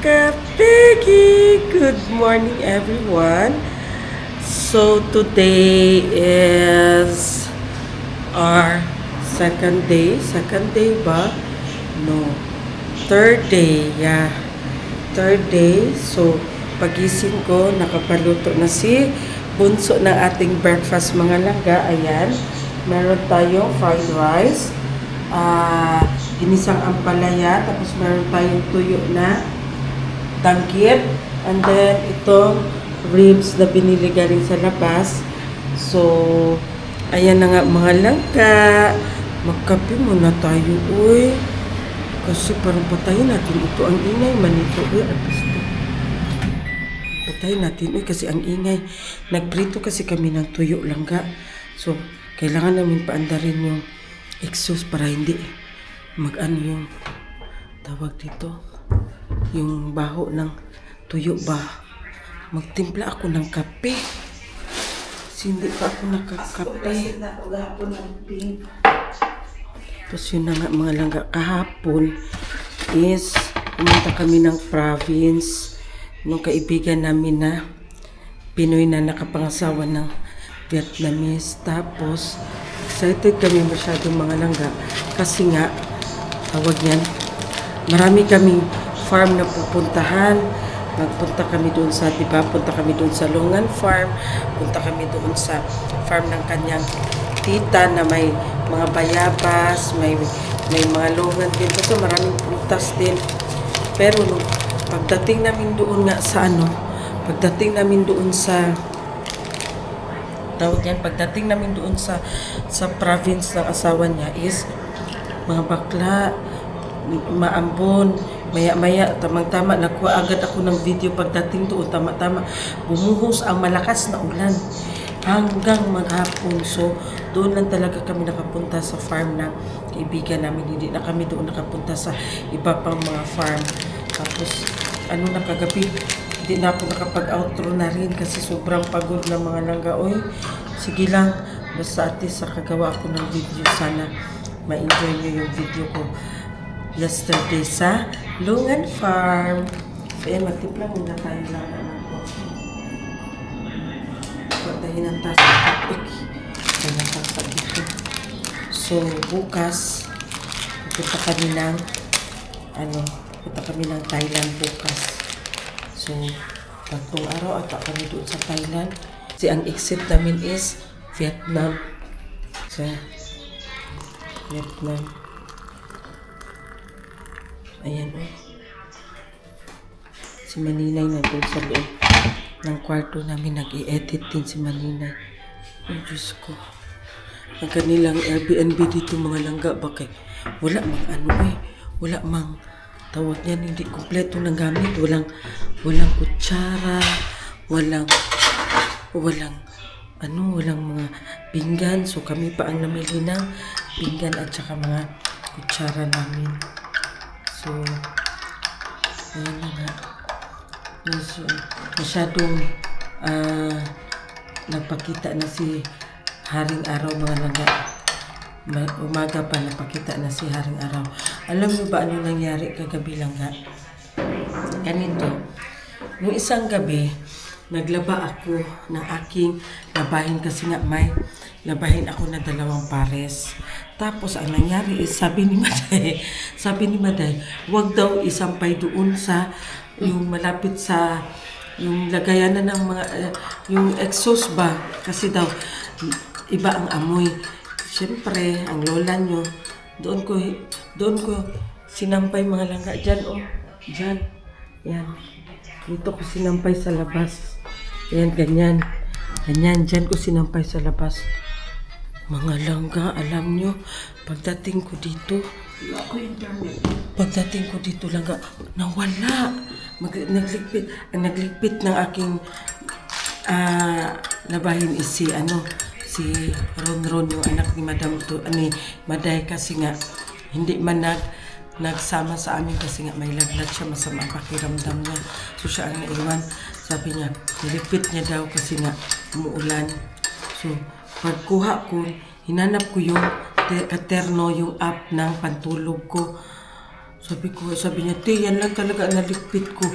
Peggy! Good morning, everyone. So, today is our second day. Second day ba? No. Third day. Yeah. Third day. So, pagising ko, nakapaluto na si bunso ng ating breakfast, mga langga. Ayan. Meron tayong fried rice. Ginisang ampalaya. Tapos meron tayong tuyo na danggit, and then itong ribs na binili galing sa labas. So, ayan na nga mga langka. Magkape muna tayo, uy. Kasi parang patayin natin ito. Ang ingay man ito, uy. Patayin natin, uy, kasi ang ingay. Nagprito kasi kami ng tuyo, langga. So, kailangan namin paandarin yung exhaust para hindi mag-ano yung tawag dito. Yung baho ng tuyo ba. Magtimpla ako ng kape. Hindi pa ako nakakape. Tapos yun na nga mga langga. Kahapon is pumunta kami ng province nung kaibigan namin na Pinoy na nakapangasawa ng Vietnamese. Tapos excited kami masyadong mga langga. Kasi nga tawag yan, marami kaming farm na pupuntahan. Magpunta kami doon sa, diba, punta kami doon sa Longan Farm. Punta kami doon sa farm ng kanyang tita na may mga bayabas, may mga longan din. So maraming prutas din. Pero pagdating namin doon nga sa pagdating namin doon sa pagdating namin doon sa province ng asawa niya is mga bakla, maambon, maya-maya, tamang-tama, nakuha agad ako ng video pagdating doon, tama-tama, bumuhos ang malakas na ulan hanggang maghapon. So, doon lang talaga kami nakapunta sa farm ng kaibigan namin. Hindi na kami doon nakapunta sa iba pang mga farm. Tapos, kagabi, hindi na ako nakapag-outro na rin kasi sobrang pagod na mga langga. Oy, sige lang, basta at least kagawa ako ng video. Sana ma-enjoy nyo yung video ko yesterday sa Longan Farm. So, yan, magtimpla muna tayo lang ng coffee. Patayin ang tasa ng kape. Yan ang tasa dito. So, bukas, punta kami ng Thailand bukas. So, 3 araw at kami doon sa Thailand. Kasi ang exit namin is Vietnam. So, Vietnam. Ayan, si Maninay na doon sa loob ng kwarto namin. Nag-i-edit din si Maninay. Ay, Diyos ko. Ang kanilang Airbnb dito mga langga. Bakit? Wala mang wala mang tawag niyan. Hindi kompleto ng gamit. Walang kutsara. Walang mga pinggan. So, kami pa ang namili ng pinggan at saka mga kutsara namin. So, ayan na nga. Masyadong nagpakita na si Haring Araw mga langga. Umaga pa napakita na si Haring Araw. Alam mo ba ano nangyari kagabi langga? Ganito. Yung isang gabi, naglaba ako ng aking labahin kasi nga may labahin ako na 2 pares. Tapos ang nangyari is sabi ni Maday, wag daw isampay doon sa yung malapit sa yung lagayan na ng mga yung exhaust ba kasi daw iba ang amoy. Siyempre, ang lola nyo, doon ko sinampay mga langga diyan, diyan. Yan. Dito ko sinampay sa labas. Yan, ganyan. Ganyan, dyan ko sinampay sa labas. Mga langga, alam nyo, pagdating ko dito langga, nawala. Nagligpit ng aking labahin is si Ron, yung anak ni Maday kasi nga, hindi man nagsama sa amin kasi nga may lagnat siya, masama ang pakiramdam niya. So siya ang naiwan. Sabi niya, nilipit niya daw kasi nga umuulan. So, pagkuha ko, hinanap ko yung katerno, yung app ng pantulog ko. Sabi niya, te, yan lang talaga ang naligpit ko.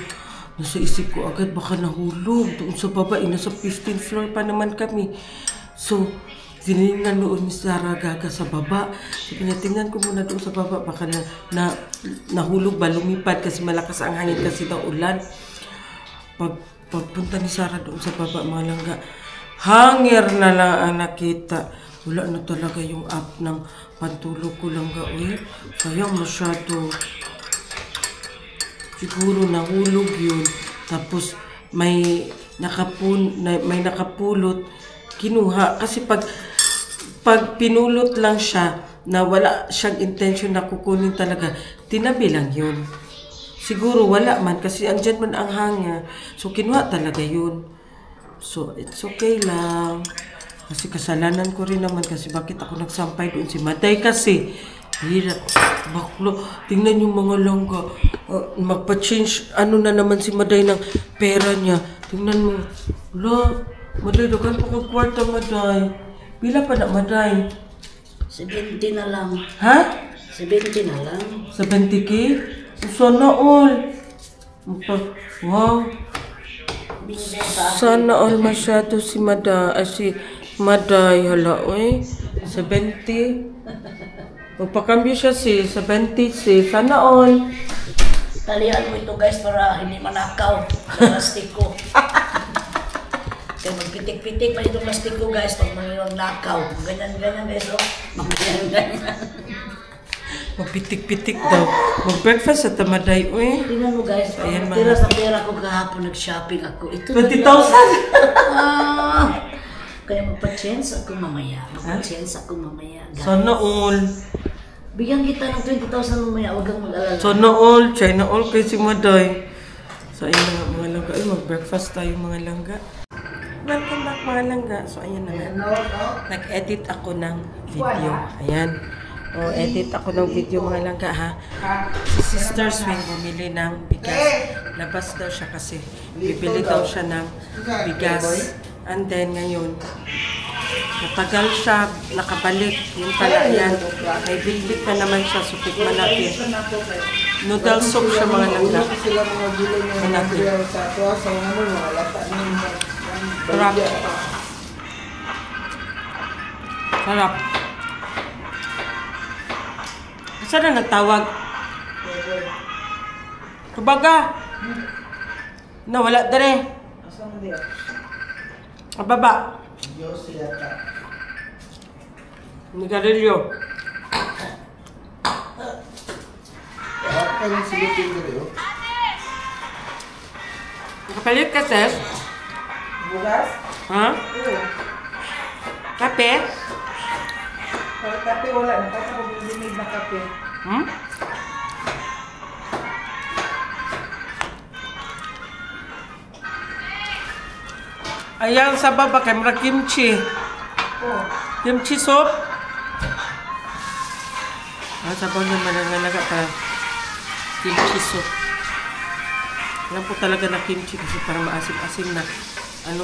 Nasa isip ko agad, baka nahulog. Doon sa baba, nasa 15th floor pa naman kami. So, tinignan noon ni Sarah Gaga sa baba. Sabi niya, tingnan ko muna doon sa baba. Baka nahulog ba, lumipad kasi malakas ang hangin kasi daw ulan. Pagpunta ni Sarah doon sa baba, mga langga, hangir na lang ang nakita. Wala na talaga yung up ng pantulog ko langga. Kaya masyado. Siguro nahulog yun. Tapos may nakapulot. Kinuha. Kasi pag pinulot lang siya na wala siyang intention na kukunin talaga, tinabi lang yun. Siguro wala man kasi andyan man ang hangin. So kinuha talaga yun. So it's okay lang. Kasi kasalanan ko rin naman kasi bakit ako nagsampay doon si Maday kasi. Hirap. Baklo. Tingnan yung mga langga. Magpa-change. Ano na naman si Maday ng pera niya. Tingnan mo. Wala. Maday, dagan pa kang kwarta, Maday. Pila pa na, Maday? 70 na lang. Ha? 70 na lang. 70K? Sana all. Wow. Sana all masyado si Maday. Hala, 70. Magpakambyo siya si 70 si. Sana all. Talihan mo ito guys para hindi manakaw. Plastiko. Kaya magpitik-pitik pa itong plastiko guys pag mayroong nakaw. Ganyan-ganyan guys. Ganyan-ganyan. Magpitik-pitik daw. Mag-breakfast sa Tamaday. Tingnan mo guys. Ayan, Tira sa pera ko kahapon nag-shopping ako. Ito 20,000! Kaya magpa-chance ako mamaya. Guys. Sana all. Bigyan kita ng 20,000 mamaya. Huwag kang mag-alala. Sana all. China all kay si Maday. So ayun na nga mga langga. Mag-breakfast tayo mga langga. Welcome back mga langga. So ayan na nga. Nag-edit ako ng video. Ayan. Edit ako ng video mga langga ha. Si Sister Swing bumili ng bigas. Labas daw siya kasi. Bibili daw siya ng bigas. And then ngayon, matagal siya nakabalik. Yung pala yan. May bilbit na naman siya. So tikman natin. Noodle soup siya mga langga. Tikman natin. Sarap. Sarap. Saan na nagtawag? Kabaga. Nawala dere. Ababa. Nigarilyo. Nakapalit ka, Tess? Bugas? Ha? Oo. Kape? Kape wala na. Kasi ako bumimig na kape. Ayan sa baba kay mara kimchi. Oo. Kimchi soup. Sabaw naman ang nalaga para kimchi soup. Alam po talaga na kimchi kasi para maasim-asim na. Ano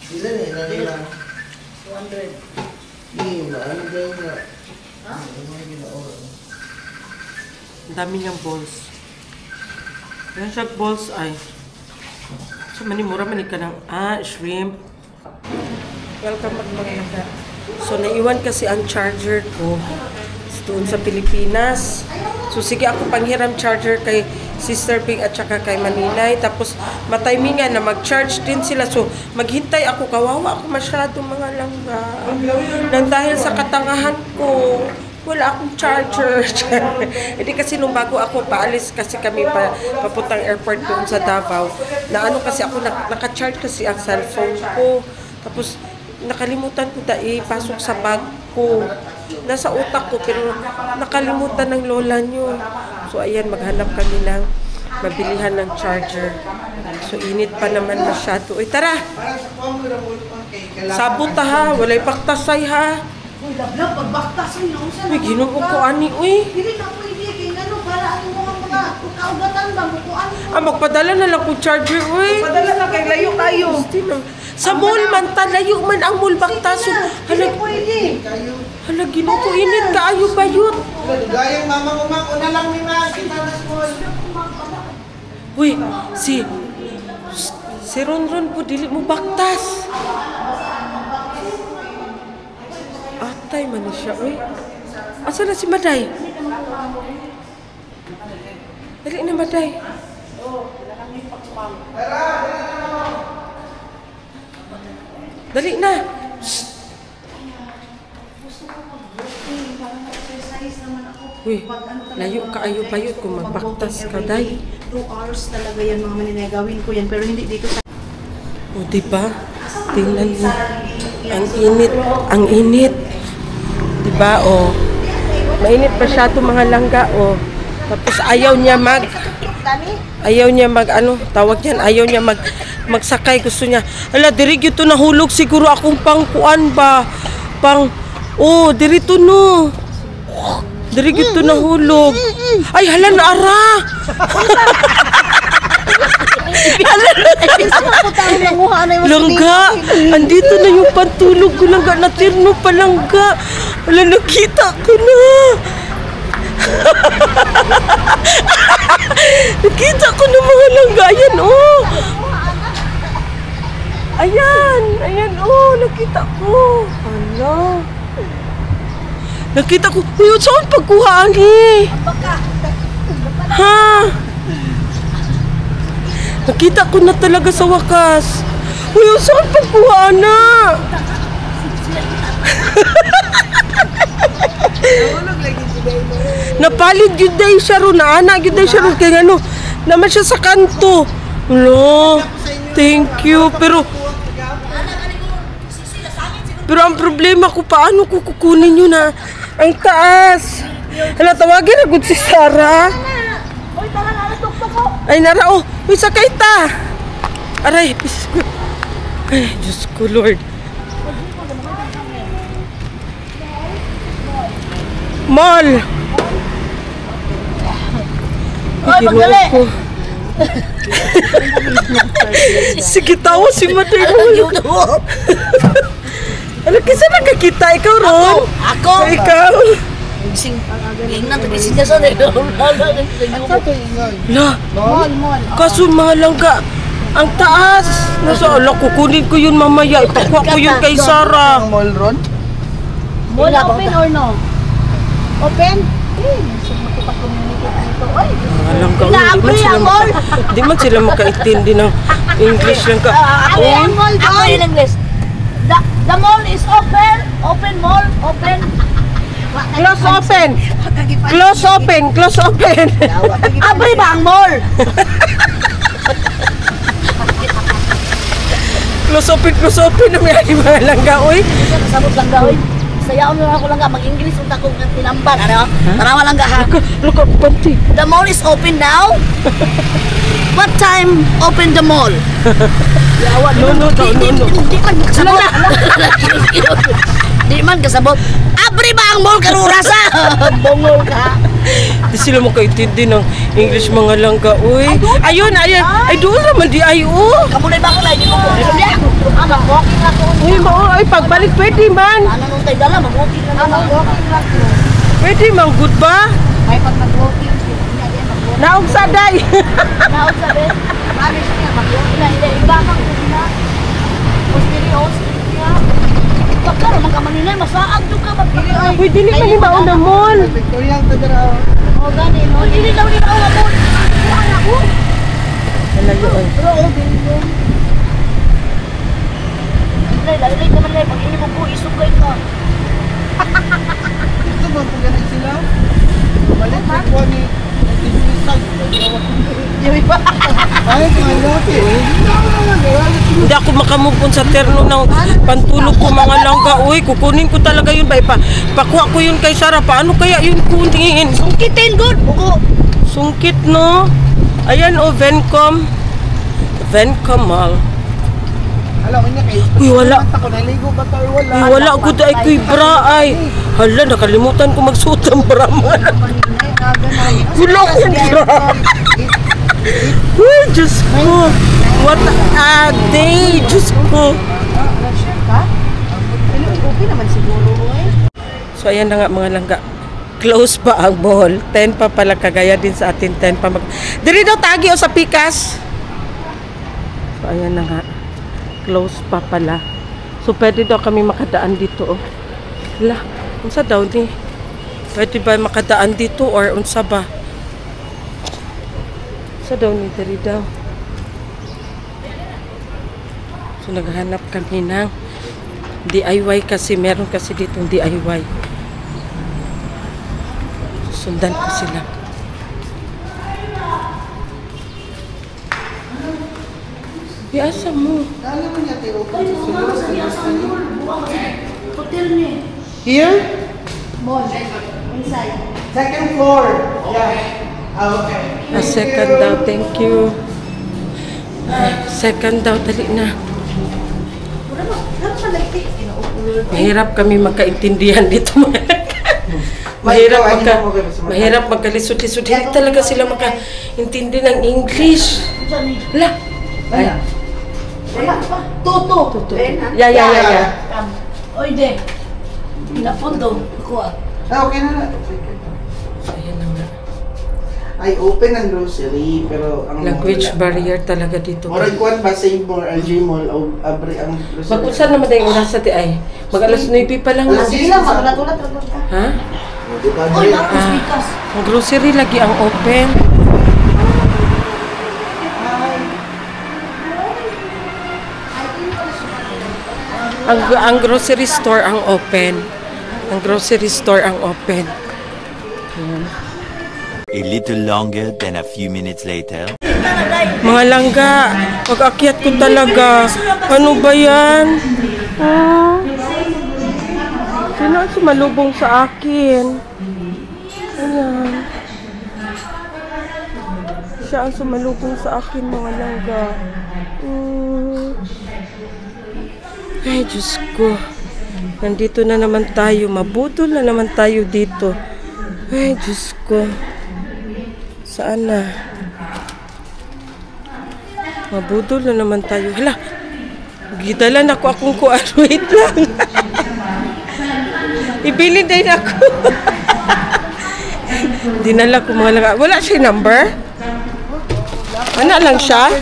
Ilan eh, nanilang? 200. Ano daw nga? Ha? Ang dami niyang balls. Yan siya balls ay. So manimura manika ng shrimp. Welcome back mga langga. So naiwan kasi ang charger ko doon sa Pilipinas. So sige ako panghiram charger kay Sister Pig at saka kay Maninay. Tapos matimingan na mag-charge din sila. So maghintay ako. Kawawa ako masyado mga langga. Nang dahil sa katangahan ko, wala akong charger. Hindi kasi nung bago ako paalis kasi kami papuntang airport doon sa Davao. Na ano kasi ako naka-charge kasi ang cellphone ko. Tapos nakalimutan ko pasok sa bag ko. Nasa utak ko pero nakalimutan ng lola nyo. So ayan, maghanap kami ng mabilihan ng charger. So init pa naman masyado. Uy, tara! Sabot ha, walay paktasay ha. Uy, lablab, pagbaktasan na. Uy, ginoo ko ani, uy. Dili na pwede kay ano para ang mga kaugatan ba mo kuan. magpadala na lang ko charger, uy. Padala na kay layo kayo. Sa mall man, layo man ang mall baktaso. Halag, Pwede. halag, ginuko init ka, ayo bayot. Gayang mama umang, una lang ni ma. Kita na school. Uy, si Ronron po, dili mo baktas. Atay man na siya, uy. Asa na si Maday? Dali na, Maday. Dali na. Uy, layo ka ayo bayot kung magbaktas ka, day. 2 hours talaga yan mga maninay. Gawin ko yan pero hindi dito sa... O, diba? Tingnan mo. Ang init. Ang init. Diba, o. Mainit pa siya ito mga langga, o. Tapos ayaw niya tawag niyan, ayaw niya magsakay. Gusto niya, ala, dirig ito nahulog. Siguro akong pangkuan ba? Dirito no. Dirig ito nahulog. Ay, hala na ara. Langga, andito na yung pantulog ko, langga, natirno pa, langga. Wala, nakita ko na. Nakita ko na mga langga. Ayan, oh. Ayan, oh. Nakita ko. Hala. Nakita ko. Uy, saan pagkuhaan, eh? Ha? Nakita ko na talaga sa wakas. Uy, saan pagkuhaan na? Napalid yun day siya ron. Naanak yun day siya ron. Kaya ano, naman siya sa kanto. Hello. Thank you. Pero ang problema ko, paano ko kukunin yun na ang taas? Hala, tawagin agad si Sarah. Ay, nara, oh. Uy, sakay ta. Aray, Diyos ko. Ay, Diyos ko, Lord. Mall. Ay, ginoo ko. Sige, tawa si Maday. Ano, kisa nakakita? Ikaw, Ron? Ako? Ikaw? Ingnan, tagising niya sa nila. La, kaso mga langga, ang taas. Nasa, ala, kukunin ko yun mamaya. Ipakuha ko yun kay Sarah. Ang mall ron? Mall open or no? Open? Makipag-communicate dito. Oy! Mga langga, di man sila makaintindi ng English lang ka. Ang mall Ako doon! in English. The mall is open! Open mall! Open! Close open! Close open! Close open! Abri ba ang mall? Close open na may mga langga, uy. Sabot lang gawin. Sayaon lang ako lang mag-English unta ko tinamban. Ano? Tarawa lang ha. Look up, panty. The mall is open now. What time open the mall? No. Di man kasabot. Di man kasabot. Abri ba ang mall karura sa? Bongol ka. Di sila makaintindi ng English mga langga, uy. Ayun. Ay, doon naman di ay, Kamu na ba ko na hindi mo ko. Mag-walking lang ko. Uy, ay, pagbalik pwede man. Ano nung tayo dala, mag-walking lang. Mag-walking lang ko. Pwede man, good ba? May pag mag-walking. Naog sa day. Naog sa din. Malis niya, mag-walking lang. Hindi, iba kang kumina. Ostiri niya. Pagkaro, magkamanilay, masaag doon ka. Uy, dili man yung mauna mall. Victorian Tadara. O, gani. O, hindi daw ni Mauna mo. Ano ako? Malayo, ay. Pero, o, dito. Lalay naman lang. Pag hindi mo po, isugay ka. Ito ba kung ganit sila? Balik sa kuha ni Disney. Ay, malaki. Hindi ako makamupon sa terno ng pantulog ko mga langga. Uy, kukunin ko talaga yun. Pakuha ko yun kay Sarah. Paano kaya yun kunin? Sungkitin, good. Buko. Sungkit, no? Ayan, oh, Vencom Mall. Alam mo niya kayo. Uy, wala. Ako naligo ba tayo? Wala. Uy, wala ko ay kuy bra ay. Hala, nakalimutan ko magsuot ng bra man. Wala ko bra. Uy, Diyos ko. What a day. Diyos ko. Sure ka? Okay naman siguro, eh. So, ayan na nga mga langga. Close pa ang mall. 10 pa pala, kagaya din sa atin. 10 pa Diri daw tagi o sa Pikas. So, ayan na nga. Close pa pala. So, pwede daw kami makadaan dito, oh. Hala, unsa daw ni? Pwede ba makadaan dito or unsa ba? Unsa daw ni diri daw? So, naghahanap kami ng DIY kasi. Meron kasi ditong DIY. Sundan ko sila. Biasa mo. Hotel niya. Here? Mall. Inside. Second floor. Yeah. Okay. A second daw, thank you. Second daw, dali na. Mahirap kami magkaintindihan dito. Mahirap magkalisod-lisod. Hindi talaga sila makaintindi ng English. Hala. Ay. Wala pa. Toto. Yeah. Oy, de. Pinapundo. Kuha. Okay na na. Ayan na nga. I open ang grocery, pero ang Language barrier talaga dito. Murag kuan ba Save More and Gmall o abre ang grocery. Mag-unsan naman tayong oras sa ti ay. Mag-alas 9 pa lang. Sige lang, magulat-ulat ka. Ha? Oy, nakos bikas. Ang grocery lagi ang open. Ang grocery store ang open. Ang grocery store ang open. A little longer than a few minutes later. Mga langga, pag-akyat ko talaga. Ano ba yan? Sino ang sumalubong sa akin? Ayan. Siya ang sumalubong sa akin, mga langga. Ay, Diyos ko. Nandito na naman tayo. Mabudol na naman tayo dito. Ay, Diyos ko. Saan na? Mabudol na naman tayo. Hala, gidalan ako akong kuan. Wait lang. Ibili din ako. Dinala ko mga laga. Wala siya number? Wala lang siya?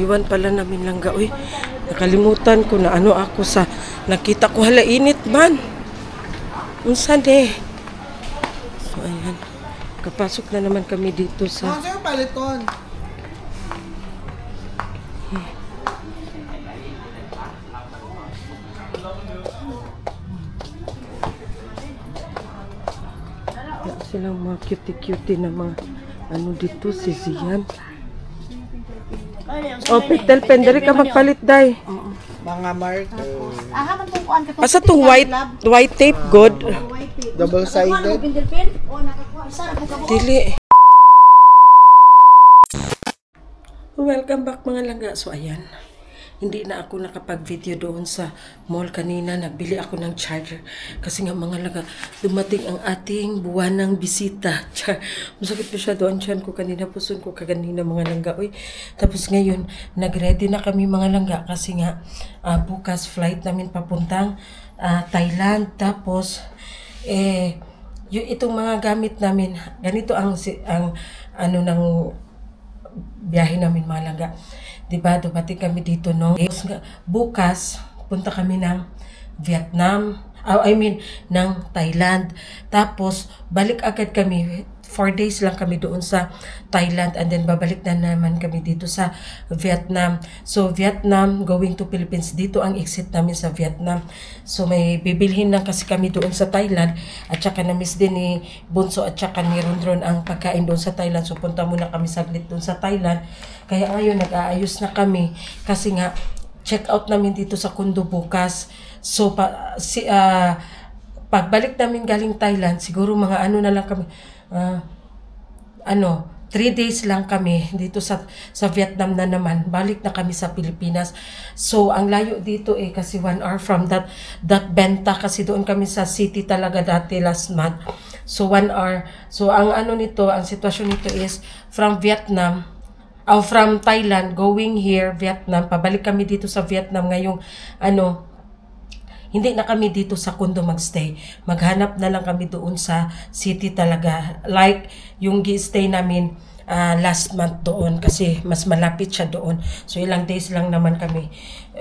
Iwan pala namin langga. Uy, nakalimutan ko na ano ako sa nakita ko. Hala, init man. Unsan eh. So, ayan. Kapasok na naman kami dito sa... Sa'yo paliton. Silang mga cutie-cutie na mga ano dito, si Zian. O, petal pen. Dari ka magpalit, day. Mga marker. Ahaman tong kuan ka to. Asa tong white tape, good? Double-sided. Pindelpin? O, nakakuha. Isa, nakakuha. Dili. Welcome back mga langga. So ayan, hindi na ako nakapag-video doon sa mall kanina. Nagbili ako ng charger. Kasi nga mga langga, dumating ang ating buwanang bisita. Masakit pa siya doon. Tiyan ko kanina, puson ko kaganina mga langga. Uy. Tapos ngayon, nag-ready na kami mga langga. Kasi nga, bukas flight namin papuntang Thailand. Tapos, yung itong mga gamit namin, ganito ang ano ng biyahe namin mga langga. Diba, dumating kami dito, no? Bukas, punta kami ng Vietnam. Ng Thailand. Tapos, balik agad kami. 4 days lang kami doon sa Thailand. And then, babalik na naman kami dito sa Vietnam. So, Vietnam, going to Philippines. Dito ang exit namin sa Vietnam. So, may bibilhin lang kasi kami doon sa Thailand. At saka na-miss din ni Bunso at saka ni Rondron ang pagkain doon sa Thailand. So, punta muna kami saglit doon sa Thailand. Kaya ngayon, nag-aayos na kami. Kasi nga, check out namin dito sa condo bukas. So, pagbalik namin galing Thailand, siguro mga ano na lang kami, 3 days lang kami dito sa Vietnam na naman. Balik na kami sa Pilipinas. So, ang layo dito kasi 1 hour from that Benta kasi doon kami sa city talaga dati last month. So 1 hour. So ang ano nito, ang sitwasyon nito is from Vietnam, from Thailand going here, Vietnam. Pabalik kami dito sa Vietnam ngayong ano, hindi na kami dito sa condo magstay. Maghanap na lang kami doon sa city talaga. Like yung stay namin last month doon kasi mas malapit siya doon. So ilang days lang naman kami.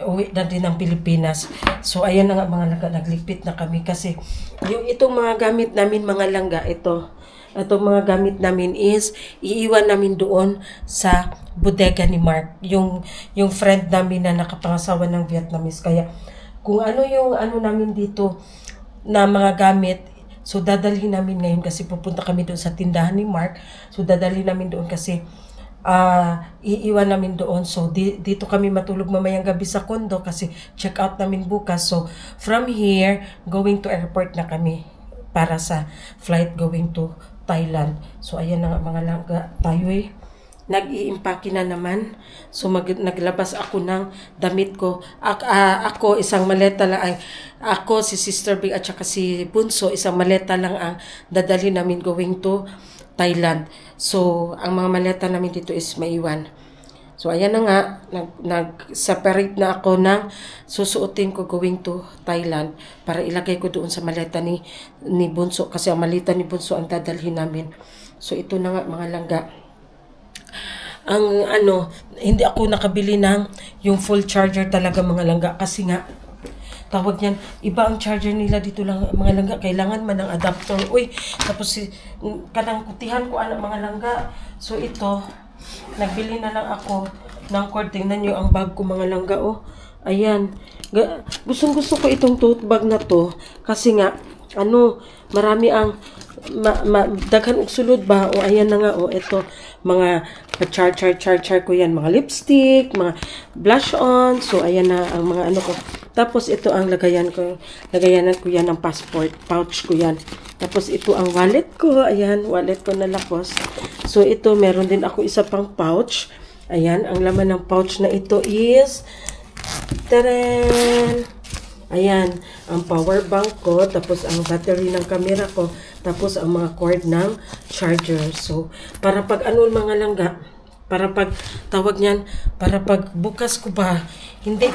Uwi na din ng Pilipinas. So ayan na nga mga langga, nagligpit na kami kasi yung itong mga gamit namin mga langga, itong mga gamit namin is iiwan namin doon sa bodega ni Mark. Yung friend namin na nakapangasawa ng Vietnamese. Kaya kung ano yung ano namin dito na mga gamit, so dadalhin namin ngayon kasi pupunta kami doon sa tindahan ni Mark. So dadalhin namin doon kasi iiwan namin doon. So dito kami matulog mamayang gabi sa condo kasi check out namin bukas. So from here, going to airport na kami para sa flight going to Thailand. So ayan na nga mga langga, tayo nag-iimpake na naman. So naglabas ako ng damit ko. Ako isang maleta lang ay ako, si Sister Big at saka si Bunso, isang maleta lang ang dadalhin namin going to Thailand. So ang mga maleta namin dito is maiwan. So ayan na nga, nag-separate na ako ng susuotin ko going to Thailand para ilagay ko doon sa maleta ni Bunso kasi ang maleta ni Bunso ang dadalhin namin. So ito na nga mga langga. Ang ano, hindi ako nakabili ng yung full charger talaga mga langga kasi nga tawag niyan, iba ang charger nila dito lang mga langga, kailangan man ng adapter. Uy, tapos kanang kutihan ko anak mga langga. So ito, nagbili na lang ako ng cord. Tingnan nyo ang bag ko mga langga, oh. Ayan, gustong gusto ko itong tote bag na to kasi nga ano, marami ang daghan og sulod ba. O ayan na nga, o ito mga charger ko yan, mga lipstick, mga blush on. So ayan na ang mga ano ko. Tapos ito ang lagayanan ko yan ng passport pouch ko yan. Tapos ito ang wallet ko, ayan, wallet ko na lakos. So ito meron din ako isa pang pouch. Ayan, ang laman ng pouch na ito is taran! Ayan, ang power bank ko, tapos ang battery ng camera ko, tapos ang mga cord ng charger. So, para pag ano mga langga, para pag tawag niyan, para pag bukas ko ba, hindi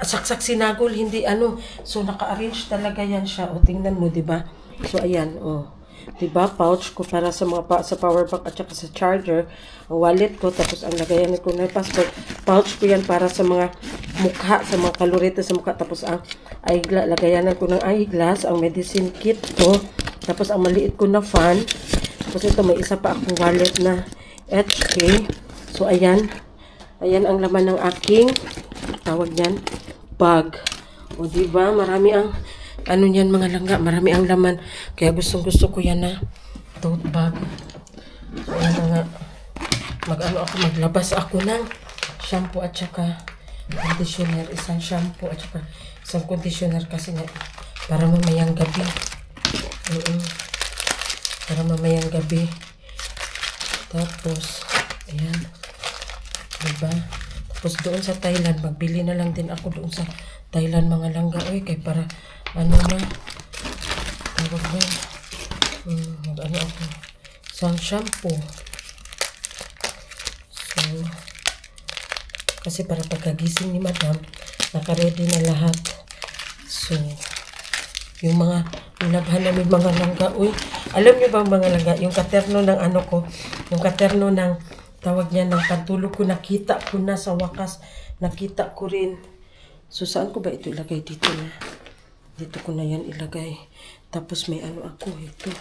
saksak sinagol, hindi ano. So, naka-arrange talaga yan siya. O, tingnan mo, di ba? So, ayan, o. Diba, pouch ko para sa mga sa power bank at saka sa charger, ang wallet ko, tapos ang lagayan ko na passport, pouch ko yan para sa mga mukha, sa mga kalorete sa mukha, tapos ang lagayanan ko ng eyeglass, ang medicine kit ko, tapos ang maliit ko na fan, tapos ito may isa pa akong wallet na HK. So ayan ang laman ng aking tawag yan, bag. O diba, marami ang ano yan mga langga, marami ang laman. Kaya gusto ko yan na tote bag. So, yan na nga. Maglabas ako ng shampoo at saka conditioner. Isang shampoo at saka isang conditioner kasi nga para mamayang gabi. Para mamayang gabi. Tapos, ayan. Diba? Tapos doon sa Thailand, magbili na lang din ako doon sa Thailand mga langga. Uy, kay para ano na, tawag na, ano ako, isang shampoo. So, kasi para pagkagising ni madam, naka-ready na lahat. So, yung mga nilabhan namin mga langga, uy, alam niyo ba mga langga, yung katerno ng ano ko, yung katerno ng, tawag niya ng pantulog ko, nakita ko na sa wakas, nakita ko rin. So, saan ko ba ito ilagay dito na? Dito ko na yan ilagay. Tapos may ano ako, ito.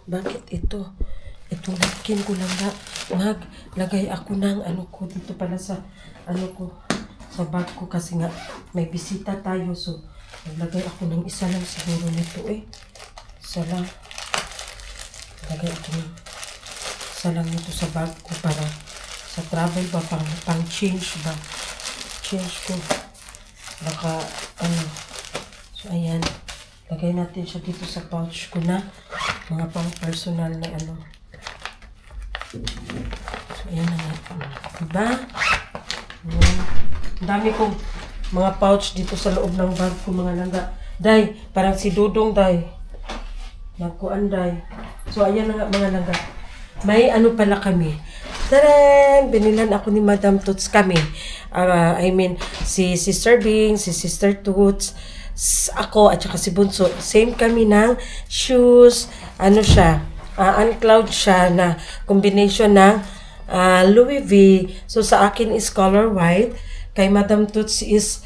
Bakit ito? Itong napkin ko lang na maglagay ako ng ano ko dito pala sa ano ko, sa bag ko kasi nga may bisita tayo. So, naglagay ako ng isa lang siguro nito Isa lang. Lagay ako ng isa lang nito sa bag ko para sa travel ba, pang change ba. Change ko. Baka, ano. So, ayan. Lagay natin siya dito sa pouch ko na mga pang personal na ano. So, ayan na nga. Diba? Ayan. Ang dami kong mga pouch dito sa loob ng bag ko, mga langga. Day, parang si Dudong, day. Nagkuan, day. So, ayan na nga mga langga. May ano pala kami. Taran! Binilan ako ni Madam Toots kami. I mean, si Sister Bing, si Sister Toots, ako, at saka si Bunso. Same kami ng shoes. Ano siya? Uncloud siya na combination ng Louis V. So, sa akin is color white. Kay Madam Toots is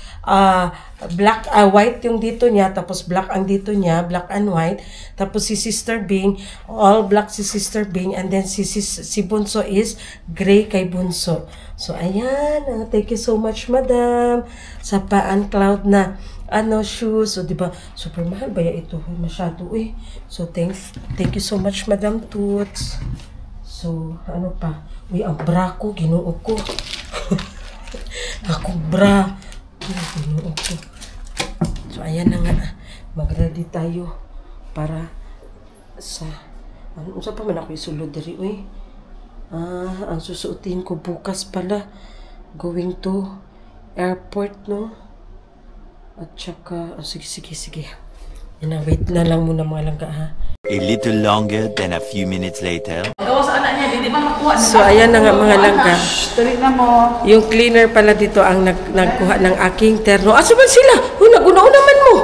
black, white yung dito niya, tapos black ang dito niya, black and white. Tapos si Sister Bing, all black si Sister Bing, and then si Bunso is gray kay Bunso. So, ayan, thank you so much, Madam, sa pa-uncloud na shoes. So, diba, super mahal ba ito? Masyado, eh. So, thank you so much, Madam Toots. So, ano pa? Uy, ang bra ko, ginoo ko. Ako bra. Ginoo ko. So, ayan na nga. Mag-ready tayo para sa... Ano pa man ako isulod diri, uy? Ang susuotin ko bukas pala. Going to airport, no? At saka... sige. Wait na lang muna mga langga, ha? A little longer than a few minutes later. So, ayan na nga mga langga. Yung cleaner pala dito ang nagkuha ng aking terno. Asa ba sila? Naguna-una naman mo.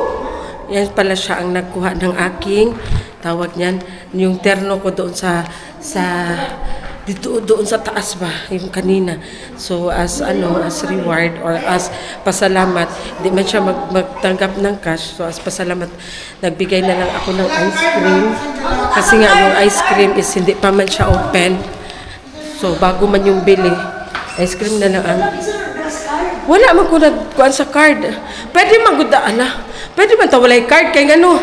Yan pala siya ang nagkuha ng aking, tawag niyan, yung terno ko doon doon sa taas ba, yung kanina. So, as reward or as pasalamat, hindi man siya magtanggap ng cash. So, as pasalamat, nagbigay na lang ako ng ice cream. Kasi nga, yung ice cream is hindi pa man siya open. So, bago man yung bili, ice cream na lang ang... Wala man ko nagkuhan sa card. Pwede man Pwede man tawalay card kay ano.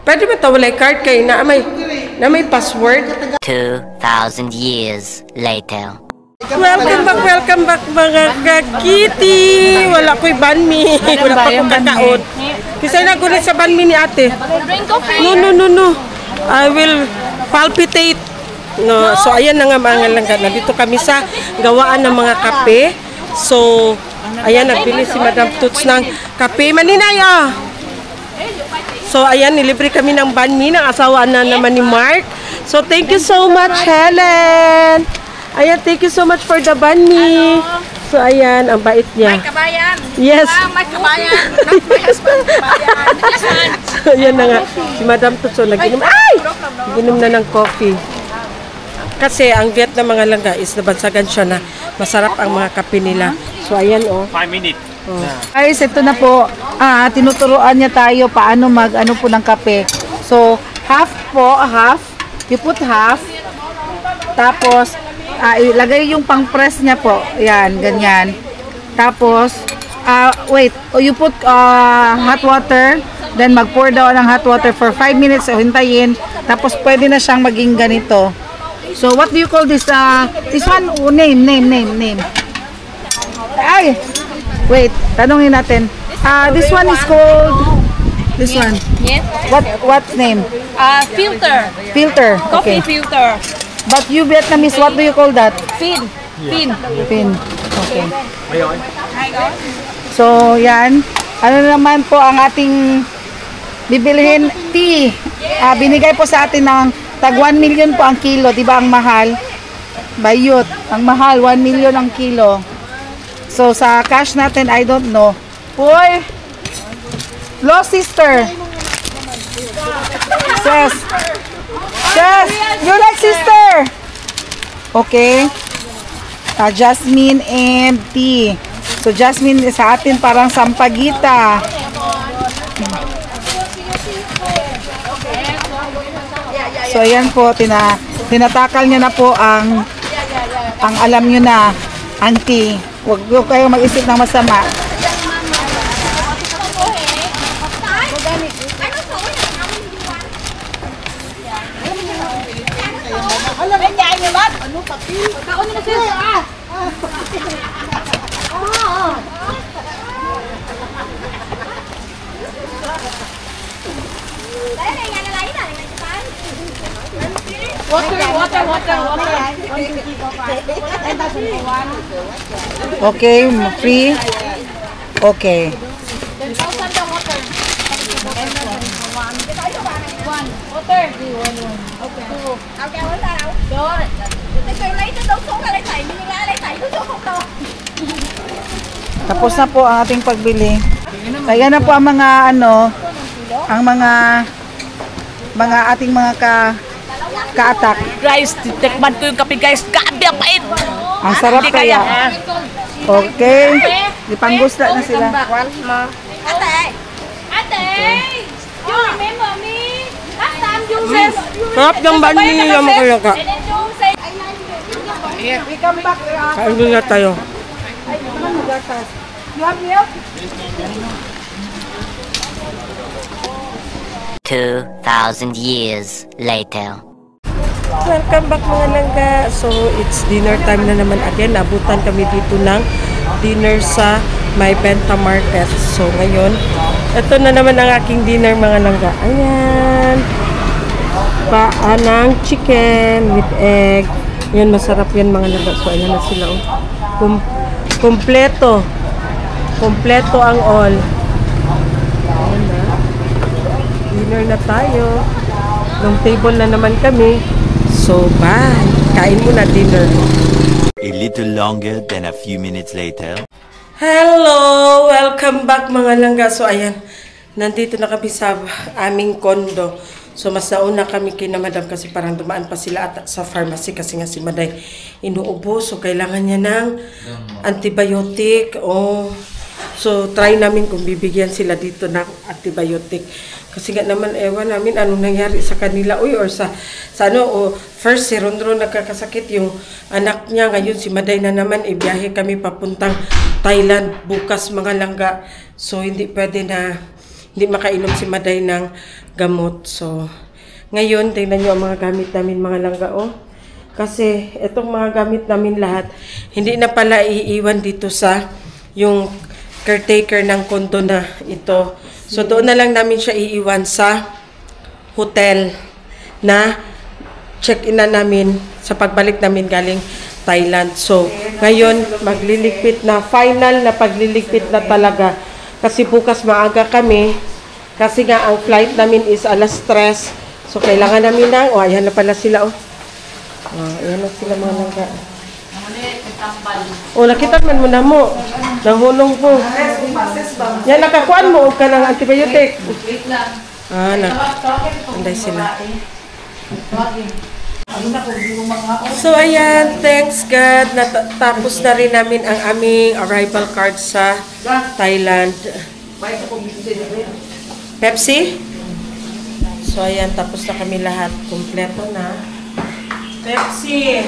Pwede man tawalay card kay na may password. 2,000 years later. Welcome back mga kakiti. Wala ko'y banmi. Wala pa akong kakaon. Kasi nagulit sa banmi ni ate. No. I will palpitate. No. So, ayan na nga mga langga. Nandito kami sa gawaan ng mga kape. So, ayan, nagbili si Madam Toots ng kape. Maninay, So, ayan, nilibre kami ng banmi ng asawa na naman ni Mark. So, thank you so much, Helen. Ayan, thank you so much for the banmi. So, ayan, ang bait niya. May kabayan. Yes. May kabayan. My husband, kabayan. So, ayan na nga. Si Madam Toots, naginom. Naginom na ng coffee. Kasi ang Viet na mga langga is nabansagan siya na masarap ang mga kape nila. So, ayan, 5 minutes. Guys, ito na po. Tinuturuan niya tayo paano mag-ano po ng kape. So, half. You put half. Tapos, ilagay yung pang-press niya po. Yan, ganyan. Tapos, you put hot water. Then, mag-pour down ng hot water for 5 minutes. So, hintayin. Tapos, pwede na siyang maging ganito. So, what do you call this? This one, name. Ay! Wait, tanungin natin. This one is called... This one. Yes. What name? Filter. Filter. Coffee Okay. filter. But you Vietnamese, what do you call that? Fin. Fin. Okay. So, yan. Ano naman po ang ating bibilihin? Tea. Binigay po sa atin ng tag 1 million po ang kilo. Diba ang mahal? Bayot. Ang mahal, 1 million ang kilo. So, sa cash natin, I don't know. Boy! Low sister! Sis! You like sister! Okay. Jasmine and tea. So, Jasmine sa atin parang sampagita. So, ayan po. Tinatakal niya na po ang alam nyo na, ang tea. Huwag kayo mag-isip ng masama. Okay, free. Okay. Water. Okay. Okay, wala daw. Rồi. Để tôi lấy cái đống xuống ra lấy thầy, nhưng lại lấy thầy tôi không đâu. Tapos na po ang ating pagbili. Kaya na po ang mga ang mga ating mga ka-attack. Guys, tikman ko yung kape guys. Grabe ang pait. Ang sarap kaya. Okay. Dipanggusla na sila. Ate, you remember me? Last time you said. Sarap ng bani yung mga ka. And then you say. We come back. Kain na tayo. You have milk? 2,000 years later. Welcome back mga langga. So, it's dinner time na naman again. Abutan kami dito ng dinner sa May Benta Market. So, ngayon, ito na naman ang aking dinner mga langga. Ayan. Paanang chicken with egg. Yan, masarap yan mga langga. So, ayan na sila. Oh. Kompleto. Kompleto ang all. Ayan na. Dinner na tayo. Long table na naman kami. So, bye. Kain muna dinner. A little longer than a few minutes later. Hello! Welcome back mga langga. So, ayan. Nandito na kami sa aming kondo. So, mas nauna kami kina Madam kasi parang dumaan pa sila at sa pharmacy kasi nga si Maday inuubo. So, kailangan niya ng antibiotic. Oh. So, try namin kung bibigyan sila dito ng antibiotic. Kasi nga naman, ewan namin anong nangyari sa kanila. Uy, or first si Rondro nagkakasakit yung anak niya. Ngayon si Maday na naman, ibiyahe kami papuntang Thailand bukas mga langga. So, hindi pwede na, hindi makainom si Maday ng gamot. So, ngayon, tingnan nyo ang mga gamit namin mga langga, oh. Kasi, itong mga gamit namin lahat, hindi na pala iiwan dito sa yung caretaker ng kondo na ito. So, doon na lang namin siya iiwan sa hotel na check-in na namin sa pagbalik namin galing Thailand. So, ngayon, magliligpit na, final na pagliligpit na talaga. Kasi bukas maaga kami. Kasi nga, ang flight namin is alas 3. So, kailangan namin na, ayan na pala sila, oh. Ayan na sila mga langga. Nakita man mo na mo. Nahulong po. Yan, nakakuan mo ka ng antibiotic. Anday sila. So, ayan. Thanks God. Natapos na rin namin ang aming arrival card sa Thailand. Pepsi? So, ayan. Tapos na kami lahat. Kompleto na. Pepsi!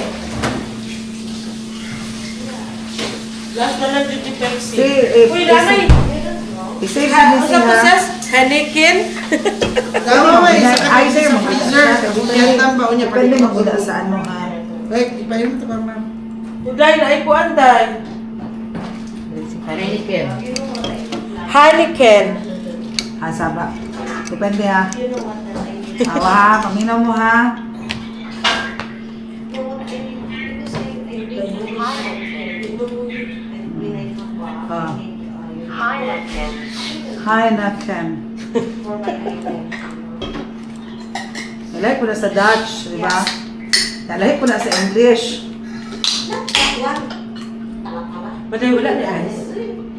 Last na lang dito Pepsi. Uy, damay! Isave na sila. Hanikin? Tama mo, isa ka sa freezer. Yan tamba, unya pa Pwede rin. magbuda sa ano nga. Ay, ipahin mo ito pa, ma'am. Uday na ay kuanday. Hanikin. Saba. Depende ha. Awa ha, paminaw mo ha. Heineken. Nalahi po na sa Dutch, di ba? Nalahi po na sa English. Baday wala ni ice.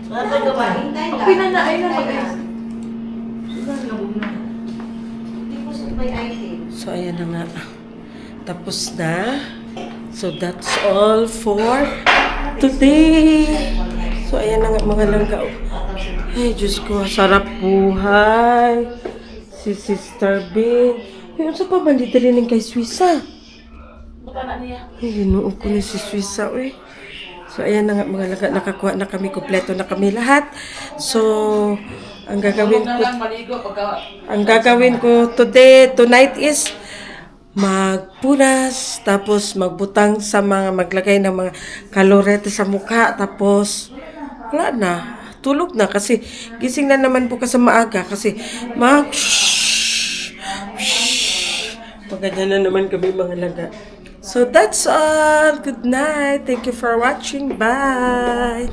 Okay na na, ay na mag-ice. So, ayan na nga. Tapos na. So, that's all for today. So, ayan na nga mga langga. Ay, Diyos ko, sarap buhay. Si Sister Bing. Ay, ano pa man dito rin kay Swissa? Ay, ginuo ko na si Swissa, uy. So, ayan na nga mga langga. Nakakuha na kami, kompleto na kami lahat. So, ang gagawin ko tonight is magpunas, tapos magbutang sa maglagay ng mga kalorete sa mukha, tapos wala na, tulog na kasi gising na naman po kasi maaga kasi ganyan na naman kami mga laga. So that's all. Good night. Thank you for watching. Bye.